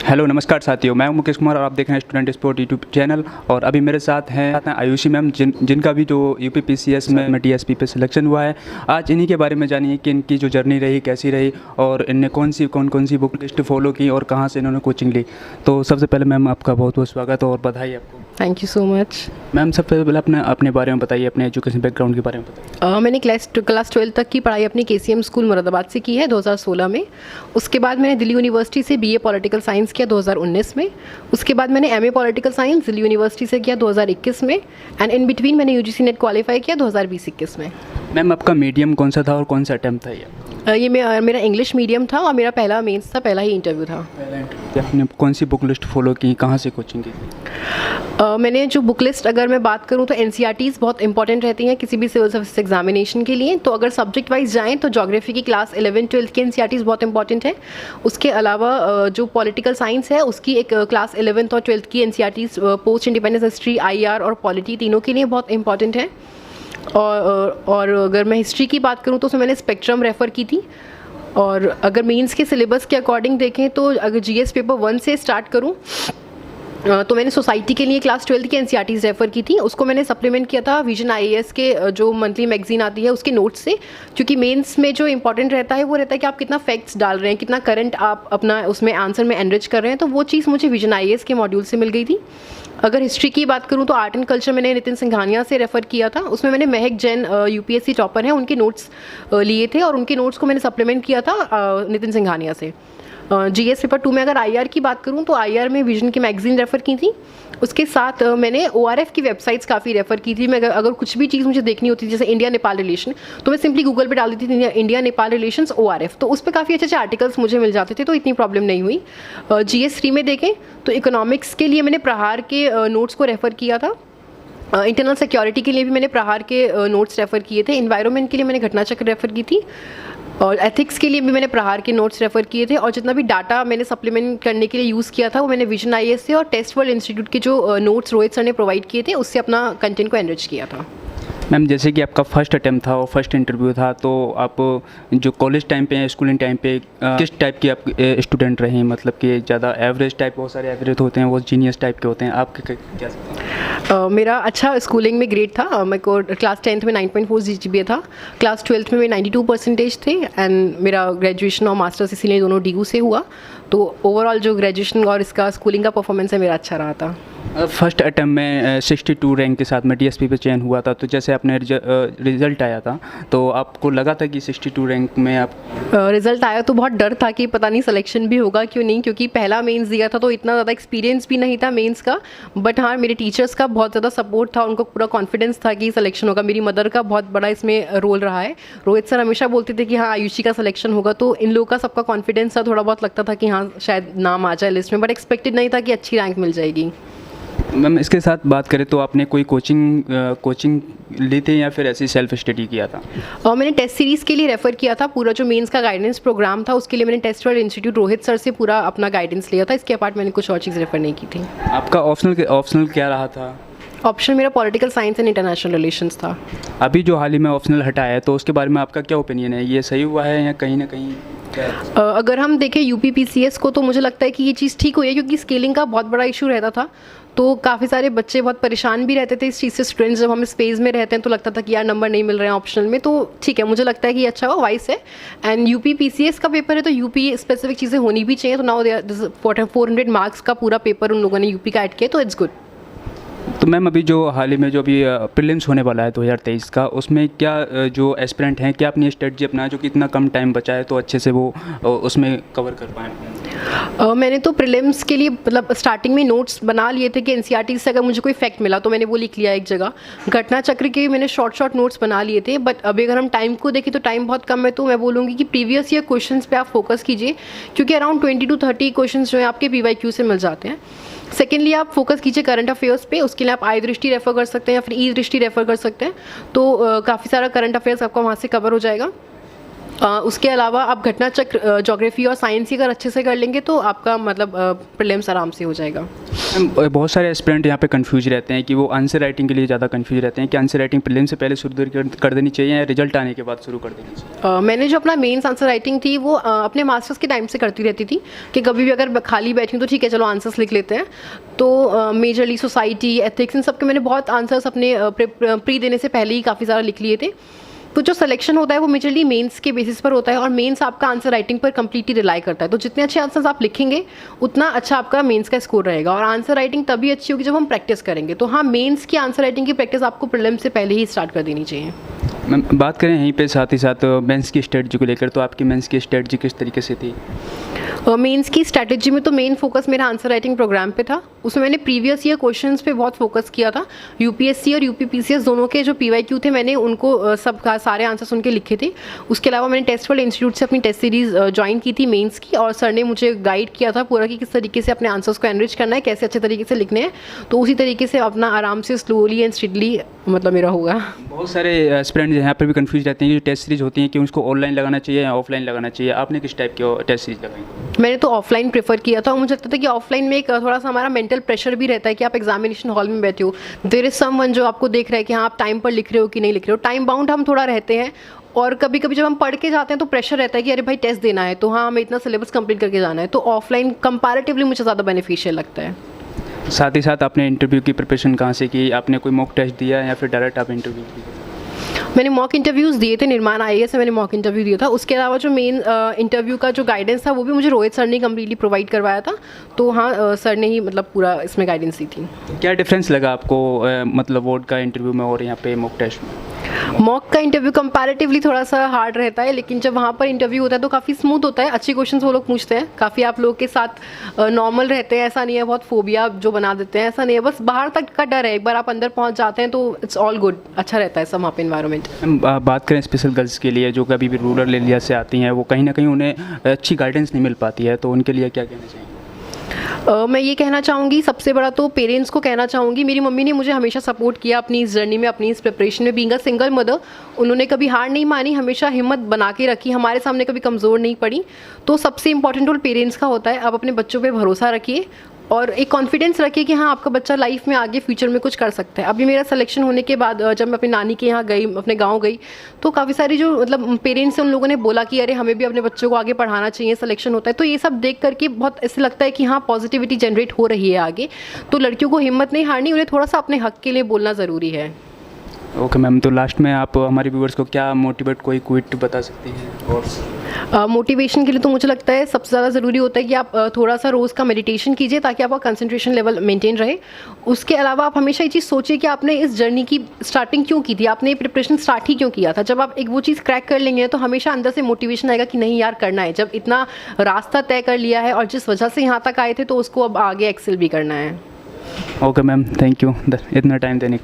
Hello नमस्कार साथियों, मैं हूं मुकेश कुमार और आप देख रहे हैं स्टूडेंट स्पोर्ट यूट्यूब चैनल। और अभी मेरे साथ हैं आयुषी मैम, जिनका भी जो यूपीपीसीएस में डीएसपी पे सिलेक्शन हुआ है। आज इन्हीं के बारे में जानिए कि इनकी जो जर्नी रही कैसी रही और इनने कौन कौन सी बुक लिस्ट फॉलो की और कहाँ से इन्होंने कोचिंग ली। तो सबसे पहले मैम आपका बहुत बहुत स्वागत और बधाई आपको। Thank you so much. Ma'am सबसे पहले अपने बारे में बताइए, अपने एजुकेशन बैकग्राउंड के बारे में बताइए। मैंने क्लास 12 तक की पढ़ाई अपनी केसीएम स्कूल मुरादाबाद से की है 2016 में। उसके बाद मैंने दिल्ली यूनिवर्सिटी से बीए पॉलिटिकल साइंस किया 2019 में। उसके बाद मैंने MA political science Delhi university से किया 2021 में। एंड इन बिटवीन मैंने यूजीसी नेट क्वालिफाई किया 2020-21 में। मैम आपका मीडियम कौन सा था और कौन सा अटैम्प्ट था ये? मेरा इंग्लिश मीडियम था और मेरा पहला मेंस था, पहला ही इंटरव्यू था। आपने कौन सी बुक लिस्ट फॉलो की, कहाँ से कोचिंग की? मैंने जो बुक लिस्ट अगर मैं बात करूँ तो एनसीईआरटीज़ बहुत इंपॉर्टेंट रहती हैं किसी भी सिविल सर्विस एग्जामिनेशन के लिए। तो अगर सब्जेक्ट वाइज जाएँ तो ज्योग्राफी की क्लास 11-12 की एनसीईआरटीज़ बहुत इंपॉर्टेंट है। उसके अलावा जो पॉलिटिकल साइंस है उसकी एक क्लास 11th और 12th की NCERTs post independence history, IR और पॉलिटी तीनों के लिए बहुत इंपॉर्टेंट है। और अगर मैं हिस्ट्री की बात करूँ तो उसमें मैंने स्पेक्ट्रम रेफ़र की थी। और अगर मेंस के सिलेबस के अकॉर्डिंग देखें तो अगर जीएस पेपर 1 से स्टार्ट करूँ तो मैंने सोसाइटी के लिए क्लास 12 की एनसीईआरटीज़ रेफ़र की थी। उसको मैंने सप्लीमेंट किया था विजन आईएएस के जो मंथली मैगजीन आती है उसके नोट्स से, क्योंकि मेंस में जो इंपॉर्टेंट रहता है वो रहता है कि आप कितना फैक्ट्स डाल रहे हैं, कितना करंट आप अपना उसमें आंसर में एनरिच कर रहे हैं। तो वो चीज़ मुझे विजन आईएएस के मॉड्यूल से मिल गई थी। अगर हिस्ट्री की बात करूँ तो आर्ट एंड कल्चर मैंने नितिन सिंघानिया से रेफ़र किया था। उसमें मैंने महक जैन यूपीएससी टॉपर हैं उनके नोट्स लिए थे और उनके नोट्स को मैंने सप्लीमेंट किया था नितिन सिंघानिया से। जीएस पेपर 2 में अगर आईआर की बात करूं तो आईआर में विजन की मैगजीन रेफ़र की थी। उसके साथ मैंने ओआरएफ की वेबसाइट्स काफ़ी रेफ़र की थी। मैं अगर कुछ भी चीज़ मुझे देखनी होती थी जैसे इंडिया नेपाल रिलेशन तो मैं सिंपली गूगल पे डाल देती थी इंडिया नेपाल रिलेशंस ओआरएफ, तो उस पर काफ़ी अच्छे अच्छे आर्टिकल्स मुझे मिल जाते थे, तो इतनी प्रॉब्लम नहीं हुई। जीएस 3 में देखें तो इकोनॉमिक्स के लिए मैंने प्रहार के नोट्स को रेफ़र किया था। इंटरनल सिक्योरिटी के लिए भी मैंने प्रहार के नोट्स रेफ़र किए थे। इन्वायरमेंट के लिए मैंने घटना चक्र रेफ़र की थी और एथिक्स के लिए भी मैंने प्रहार के नोट्स रेफ़र किए थे। और जितना भी डाटा मैंने सप्लीमेंट करने के लिए यूज़ किया था वो मैंने विजन आईएएस से और टेस्ट वर्ल्ड इंस्टीट्यूट के जो नोट्स रोहित सर ने प्रोवाइड किए थे उससे अपना कंटेंट को एनरिच किया था। मैम जैसे कि आपका फर्स्ट अटैम्प्ट था और फर्स्ट इंटरव्यू था, तो आप जो कॉलेज टाइम पे स्कूलिंग टाइम पे किस टाइप के आप स्टूडेंट रहे हैं? मतलब कि ज़्यादा एवरेज टाइप, बहुत सारे एवरेज होते हैं, वो जीनियस टाइप के होते हैं, आपके क्या? मेरा अच्छा स्कूलिंग में ग्रेड था। मेरे को क्लास 10th में 9.4 जीपीए था। क्लास 12th में 92% थे। एंड मेरा ग्रेजुएशन और मास्टर्स इसीलिए दोनों डीयू से हुआ। तो ओवरऑल जो ग्रेजुएशन और इसका स्कूलिंग का परफॉर्मेंस है मेरा अच्छा रहा था। फर्स्ट अटैम्प्ट में 62 रैंक के साथ में डीएसपी पे चयन हुआ था। तो जैसे आपने रिज़ल्ट आया था तो आपको लगा था कि 62 रैंक में आप रिज़ल्ट आया तो बहुत डर था कि पता नहीं सिलेक्शन भी होगा क्यों नहीं, क्योंकि पहला मेंस दिया था तो इतना ज़्यादा एक्सपीरियंस भी नहीं था मेंस का। बट हाँ, मेरे टीचर्स का बहुत ज़्यादा सपोर्ट था, उनको पूरा कॉन्फिडेंस था कि सिलेक्शन होगा। मेरी मदर का बहुत बड़ा इसमें रोल रहा है। रोहित सर हमेशा बोलते थे कि हाँ आयुषी का सिलेक्शन होगा, तो इन लोगों का सबका कॉन्फिडेंस था। थोड़ा बहुत लगता था कि हाँ शायद नाम आ जाए लिस्ट में, बट एक्सपेक्टेड नहीं था कि अच्छी रैंक मिल जाएगी। मैम इसके साथ बात करें तो आपने कोई कोचिंग ली थी या फिर ऐसे सेल्फ स्टडी किया था? और मैंने टेस्ट सीरीज़ के लिए रेफ़र किया था। पूरा जो मेंस का गाइडेंस प्रोग्राम था उसके लिए मैंने Test World Institute Rohit sir से पूरा अपना गाइडेंस लिया था। इसके अपार्ट मैंने कुछ और चीज़ रेफ़र नहीं की थी। आपका ऑप्शनल क्या रहा था? ऑप्शन मेरा political science and international relations था। अभी जो हाल ही में ऑप्शनल हटाया है तो उसके बारे में आपका क्या ओपिनियन है? ये सही हुआ है या कहीं ना कहीं अगर हम देखें यूपीपीसीएस को तो मुझे लगता है कि ये चीज़ ठीक हुई है, क्योंकि स्केलिंग का बहुत बड़ा इशू रहता था। तो काफ़ी सारे बच्चे बहुत परेशान भी रहते थे इस चीज़ से। स्टूडेंट्स जब हम स्पेस में रहते हैं तो लगता था कि यार नंबर नहीं मिल रहे हैं ऑप्शनल में, तो ठीक है, मुझे लगता है कि अच्छा हुआ, वाइस है। एंड यूपीपीसीएस का पेपर है तो यूपी स्पेसिफिक चीज़ें होनी भी चाहिए। तो नाउ 400 मार्क्स का पूरा पेपर उन लोगों ने यूपी का ऐड किया, तो इट्स गुड। तो मैम अभी जो हाल ही में जो अभी प्रीलिम्स होने वाला है 2023 का, उसमें क्या जो एस्पिरेंट हैं क्या अपनी स्ट्रेटजी अपना जो कि इतना कम टाइम बचा है तो अच्छे से वो उसमें कवर कर पाएँ? मैंने तो प्रीलिम्स के लिए मतलब स्टार्टिंग में नोट्स बना लिए थे कि एनसीईआरटी से अगर मुझे कोई फैक्ट मिला तो मैंने वो लिख लिया एक जगह। घटना चक्र के मैंने शॉर्ट नोट्स बना लिए थे। बट अभी अगर हम टाइम को देखें तो टाइम बहुत कम है, तो मैं बोलूँगी कि प्रीवियस ईयर क्वेश्चंस पे आप फोकस कीजिए, क्योंकि अराउंड 20 to 30 क्वेश्चंस जो है आपके पीवाईक्यू से मिल जाते हैं। सेकेंडली आप फोकस कीजिए करंट अफेयर्स पे। उसके लिए आप आई दृष्टि रेफ़र कर सकते हैं या फिर ई दृष्टि रेफ़र कर सकते हैं। तो काफ़ी सारा करंट अफेयर्स आपका वहाँ से कवर हो जाएगा। उसके अलावा आप घटना चक्र, ज्योग्राफी और साइंस ही अगर अच्छे से कर लेंगे तो आपका मतलब प्रीलिम्स आराम से हो जाएगा। बहुत सारे एस्पिरेंट यहाँ पे कंफ्यूज रहते हैं कि वो आंसर राइटिंग के लिए ज़्यादा कंफ्यूज रहते हैं कि आंसर राइटिंग प्रीलिम्स से पहले शुरू कर देनी चाहिए या रिजल्ट आने के बाद शुरू कर देनी चाहिए। मैंने जो अपना मेंस आंसर राइटिंग थी वो अपने मास्टर्स के टाइम से करती रहती थी कि कभी भी अगर खाली बैठी हूँ तो ठीक है चलो आंसर्स लिख लेते हैं। तो मेजरली सोसाइटी, एथिक्स, इन सब के मैंने बहुत आंसर्स अपने प्री देने से पहले ही काफ़ी ज़्यादा लिख लिए थे। तो जो सिलेक्शन होता है वो मेजरली मेंस के बेसिस पर होता है और मेंस आपका आंसर राइटिंग पर कंप्लीटली रिलाई करता है। तो जितने अच्छे आंसर्स आप लिखेंगे उतना अच्छा आपका मेंस का स्कोर रहेगा और आंसर राइटिंग तभी अच्छी होगी जब हम प्रैक्टिस करेंगे। तो हाँ, मेंस की आंसर राइटिंग की प्रैक्टिस आपको प्रीलिम्स से पहले ही स्टार्ट कर देनी चाहिए। मैम बात करें यहीं पे साथ ही साथ मेंस की स्ट्रेटजी को लेकर, तो आपकी मेंस की स्ट्रेटजी किस तरीके से थी? मेंस की स्ट्रैटेजी में तो मेन फोकस मेरा आंसर राइटिंग प्रोग्राम पे था। उसमें मैंने प्रीवियस ईयर क्वेश्चंस पे बहुत फोकस किया था। यूपीएससी और यूपीपीसीएस दोनों के जो पीवाईक्यू थे मैंने उनको सारे आंसर्स उनके लिखे थे। उसके अलावा मैंने टेस्ट वर्ल्ड इंस्टीट्यूट से अपनी टेस्ट सीरीज़ ज्वाइन की थी मेंस की और सर ने मुझे गाइड किया था पूरा कि किस तरीके से अपने आंसर्स को एनरिच करना है, कैसे अच्छे तरीके से लिखने हैं। तो उसी तरीके से अपना आराम से स्लोली एंड स्ट्रिक्टली मतलब मेरा होगा। बहुत सारे एस्पिरेंट्स यहाँ पर भी कंफ्यूज रहते हैं कि जो टेस्ट सीरीज होती हैं कि उसको ऑनलाइन लगाना चाहिए या ऑफलाइन लगाना चाहिए। आपने किस टाइप की टेस्ट सीरीज लगाई? मैंने तो ऑफलाइन प्रेफर किया था और मुझे लगता था कि ऑफलाइन में एक थोड़ा सा हमारा मेंटल प्रेशर भी रहता है कि आप एग्जामिनेशन हॉल में बैठे हो, देयर इज समवन जो आपको देख रहा है कि हाँ आप टाइम पर लिख रहे हो कि नहीं लिख रहे हो। टाइम बाउंड हम थोड़ा रहते हैं और कभी कभी जब हम पढ़ के जाते हैं तो प्रेशर रहता है कि अरे भाई टेस्ट देना है तो हाँ हमें इतना सिलेबस कंप्लीट करके जाना है। तो ऑफलाइन कंपैरेटिवली मुझे ज़्यादा बेनिफिशियल लगता है। साथ ही साथ आपने इंटरव्यू की प्रिपरेशन कहाँ से की? आपने कोई मॉक टेस्ट दिया या फिर डायरेक्ट आप इंटरव्यू की? मैंने मॉक इंटरव्यूज़ दिए थे, निर्माण आईएएस से मैंने मॉक इंटरव्यू दिया था। उसके अलावा जो मेन इंटरव्यू का जो गाइडेंस था वो भी मुझे रोहित सर ने कम्प्लीटली प्रोवाइड करवाया था। तो हाँ, सर ने ही मतलब पूरा इसमें गाइडेंस दी थी। क्या डिफरेंस लगा आपको मतलब बोर्ड का इंटरव्यू में और यहाँ पे मॉक टेस्ट में? मॉक का इंटरव्यू कंपैरेटिवली थोड़ा सा हार्ड रहता है, लेकिन जब वहाँ पर इंटरव्यू होता है तो काफ़ी स्मूथ होता है। अच्छे क्वेश्चंस वो लोग पूछते हैं, काफ़ी आप लोग के साथ नॉर्मल रहते हैं। ऐसा नहीं है बहुत फोबिया जो बना देते हैं, ऐसा नहीं है। बस बाहर तक का डर है, एक बार आप अंदर पहुँच जाते हैं तो इट्स ऑल गुड, अच्छा रहता है सब वहाँ पे इन्वायरमेंट। बात करें स्पेशल गर्ल्स के लिए जो कभी भी रूरल एरिया से आती हैं, वो कहीं ना कहीं उन्हें अच्छी गाइडेंस नहीं मिल पाती है, तो उनके लिए क्या कहना चाहिए? मैं ये कहना चाहूँगी, सबसे बड़ा तो पेरेंट्स को कहना चाहूँगी। मेरी मम्मी ने मुझे हमेशा सपोर्ट किया अपनी इस जर्नी में, अपनी इस प्रिपरेशन में। बीइंग अ सिंगल मदर, उन्होंने कभी हार नहीं मानी, हमेशा हिम्मत बना के रखी, हमारे सामने कभी कमज़ोर नहीं पड़ी। तो सबसे इंपॉर्टेंट रोल पेरेंट्स का होता है। आप अपने बच्चों पे भरोसा रखिए और एक कॉन्फिडेंस रखिए कि हाँ आपका बच्चा लाइफ में आगे फ्यूचर में कुछ कर सकता है। अभी मेरा सिलेक्शन होने के बाद जब मैं अपनी नानी के यहाँ गई, अपने गांव गई, तो काफ़ी सारी जो मतलब पेरेंट्स हैं उन लोगों ने बोला कि अरे हमें भी अपने बच्चों को आगे पढ़ाना चाहिए, सिलेक्शन होता है। तो ये सब देख करके बहुत ऐसे लगता है कि हाँ पॉजिटिविटी जनरेट हो रही है आगे। तो लड़कियों को हिम्मत नहीं हारनी, उन्हें थोड़ा सा अपने हक के लिए बोलना ज़रूरी है। ओके मैम, तो लास्ट में आप हमारे व्यूअर्स को क्या मोटिवेट कोई क्विट बता सकती हैं? और मोटिवेशन के लिए तो मुझे लगता है सबसे ज़्यादा ज़रूरी होता है कि आप थोड़ा सा रोज़ का मेडिटेशन कीजिए ताकि आपका कंसंट्रेशन लेवल मेंटेन रहे। उसके अलावा आप हमेशा ये चीज़ सोचिए कि आपने इस जर्नी की स्टार्टिंग क्यों की थी, आपने ये प्रिपरेशन स्टार्ट ही क्यों किया था। जब आप एक वो चीज़ क्रैक कर लेंगे तो हमेशा अंदर से मोटिवेशन आएगा कि नहीं यार करना है। जब इतना रास्ता तय कर लिया है और जिस वजह से यहाँ तक आए थे तो उसको अब आगे एक्सेल भी करना है। ओके मैम, थैंक यू इतना टाइम देने के लिए।